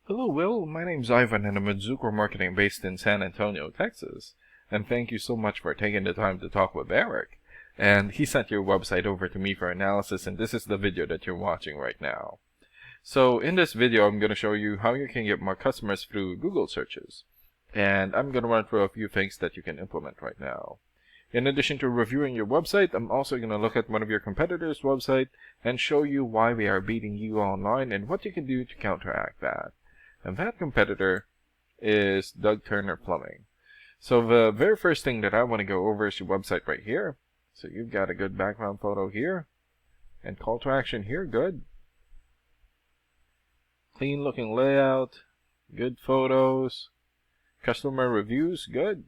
Hello, Will. My name's Ivan, and I'm with Zucor Marketing based in San Antonio, Texas. And thank you so much for taking the time to talk with Eric. And he sent your website over to me for analysis, and this is the video that you're watching right now. So in this video, I'm going to show you how you can get more customers through Google searches. And I'm going to run through a few things that you can implement right now. In addition to reviewing your website, I'm also going to look at one of your competitors' website and show you why we are beating you online and what you can do to counteract that. And that competitor is Doug Turner Plumbing. So the very first thing that I want to go over is your website right here. So you've got a good background photo here. And call to action here, good. Clean looking layout, good photos. Customer reviews, good.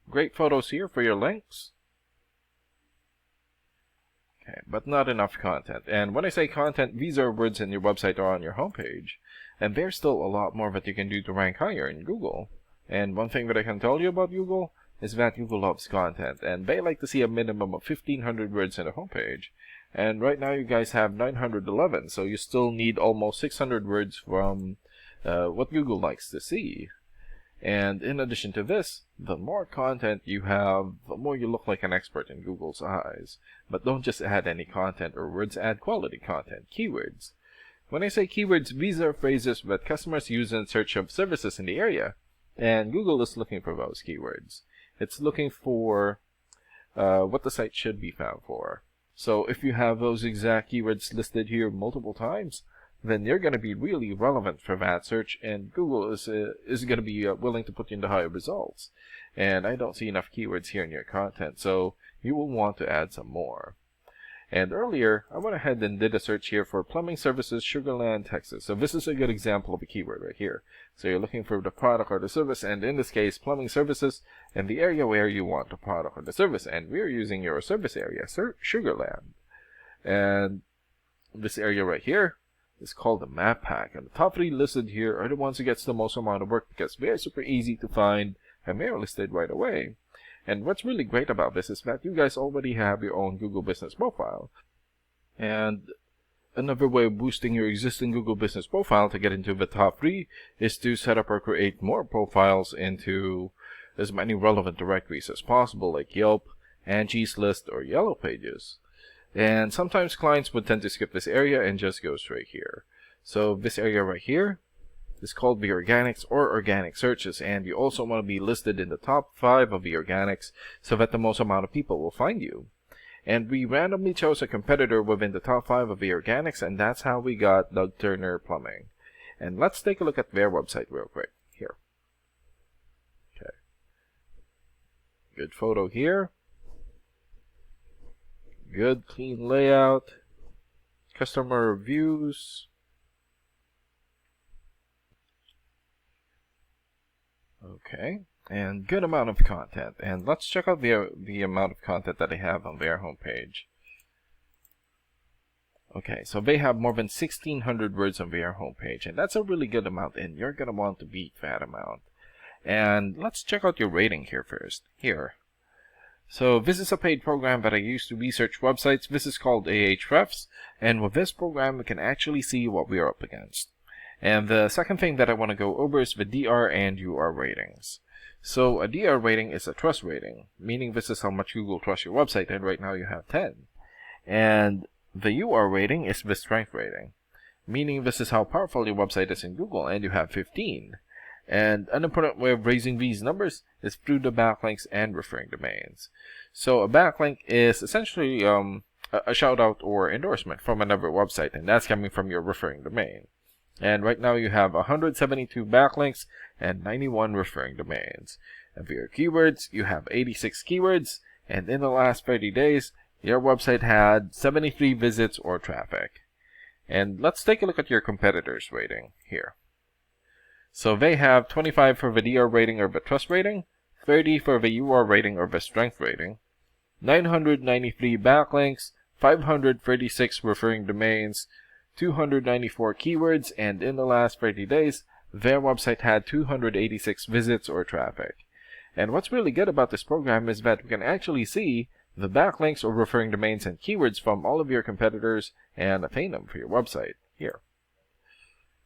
Great photos here for your links. Okay, but not enough content. And when I say content, these are words in your website or on your homepage. And there's still a lot more that you can do to rank higher in Google. And one thing that I can tell you about Google is that Google loves content. And they like to see a minimum of 1,500 words in a homepage. And right now you guys have 911, so you still need almost 600 words from what Google likes to see. And in addition to this, the more content you have, the more you look like an expert in Google's eyes. But don't just add any content or words, add quality content, keywords. When I say keywords, these are phrases that customers use in search of services in the area. And Google is looking for those keywords. It's looking for what the site should be found for. So if you have those exact keywords listed here multiple times, then you're going to be really relevant for that search, and Google is going to be willing to put you into higher results. And I don't see enough keywords here in your content, so you will want to add some more. And earlier, I went ahead and did a search here for plumbing services, Sugar Land, Texas. So this is a good example of a keyword right here. So you're looking for the product or the service, and in this case, plumbing services, and the area where you want the product or the service. And we're using your service area, Sugar Land. And this area right here is called the map pack, and the top 3 listed here are the ones who gets the most amount of work because they're super easy to find and they're listed right away. And what's really great about this is that you guys already have your own Google Business Profile. And another way of boosting your existing Google Business Profile to get into the top 3 is to set up or create more profiles into as many relevant directories as possible, like Yelp, Angie's List, or Yellow Pages. And sometimes clients would tend to skip this area and just go straight here. So this area right here is called the organics or organic searches, and you also want to be listed in the top 5 of the organics so that the most amount of people will find you. And we randomly chose a competitor within the top 5 of the organics, and that's how we got Doug Turner Plumbing. And let's take a look at their website real quick here. Okay. Good photo here. Good clean layout, customer reviews. Okay, and good amount of content. And let's check out the amount of content that they have on their homepage. Okay, so they have more than 1,600 words on their homepage, and that's a really good amount, and you're gonna want to beat that amount. And let's check out your rating here first. Here. So this is a paid program that I use to research websites. This is called Ahrefs, and with this program we can actually see what we are up against. And the second thing that I want to go over is the DR and UR ratings. So a DR rating is a trust rating, meaning this is how much Google trusts your website, and right now you have 10. And the UR rating is the strength rating, meaning this is how powerful your website is in Google, and you have 15. And an important way of raising these numbers is through the backlinks and referring domains. So a backlink is essentially a shout out or endorsement from another website, and that's coming from your referring domain. And right now you have 172 backlinks and 91 referring domains. And for your keywords, you have 86 keywords, and in the last 30 days, your website had 73 visits or traffic. And let's take a look at your competitors' rating here. So they have 25 for the DR rating or the trust rating, 30 for the UR rating or the strength rating, 993 backlinks, 536 referring domains, 294 keywords, and in the last 30 days, their website had 286 visits or traffic. And what's really good about this program is that we can actually see the backlinks or referring domains and keywords from all of your competitors and attain them for your website here.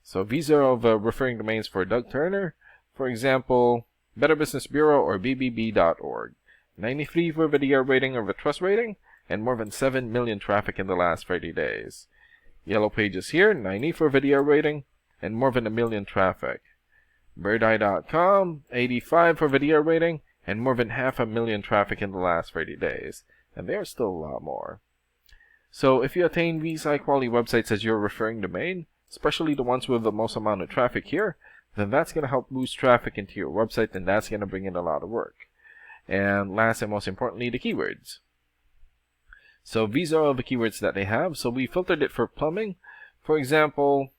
So these are all the referring domains for Doug Turner. For example, Better Business Bureau or bbb.org. 93 for the DR rating or the trust rating, and more than 7 million traffic in the last 30 days. Yellow Pages here, 90 for the DR rating, and more than 1 million traffic. Birdeye.com, 85 for the DR rating, and more than 500,000 traffic in the last 30 days. And there's still a lot more. So if you attain these high quality websites as your referring domain, especially the ones with the most amount of traffic here, then that's going to help boost traffic into your website, and that's going to bring in a lot of work. And last and most importantly, the keywords. So these are all the keywords that they have. So we filtered it for plumbing. For example,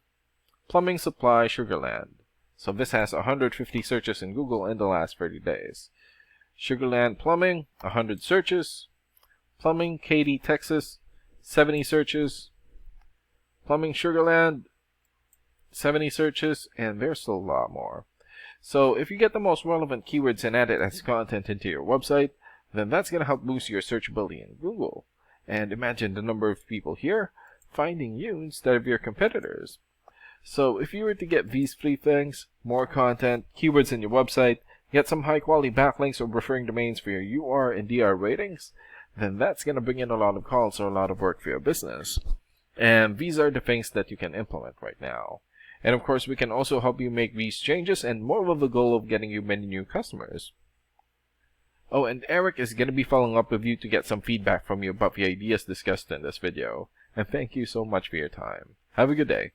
plumbing supply Sugarland. So this has 150 searches in Google in the last 30 days. Sugarland plumbing, 100 searches. Plumbing Katy, Texas, 70 searches. Plumbing Sugarland, 70 searches, and there's still a lot more. So if you get the most relevant keywords and add it as content into your website, then that's going to help boost your searchability in Google. And imagine the number of people here finding you instead of your competitors. So if you were to get these 3 things, more content, keywords in your website, get some high quality backlinks or referring domains for your UR and DR ratings, then that's going to bring in a lot of calls or a lot of work for your business. And these are the things that you can implement right now. And of course, we can also help you make these changes and more with the goal of getting you many new customers. Oh, and Eric is going to be following up with you to get some feedback from you about the ideas discussed in this video. And thank you so much for your time. Have a good day.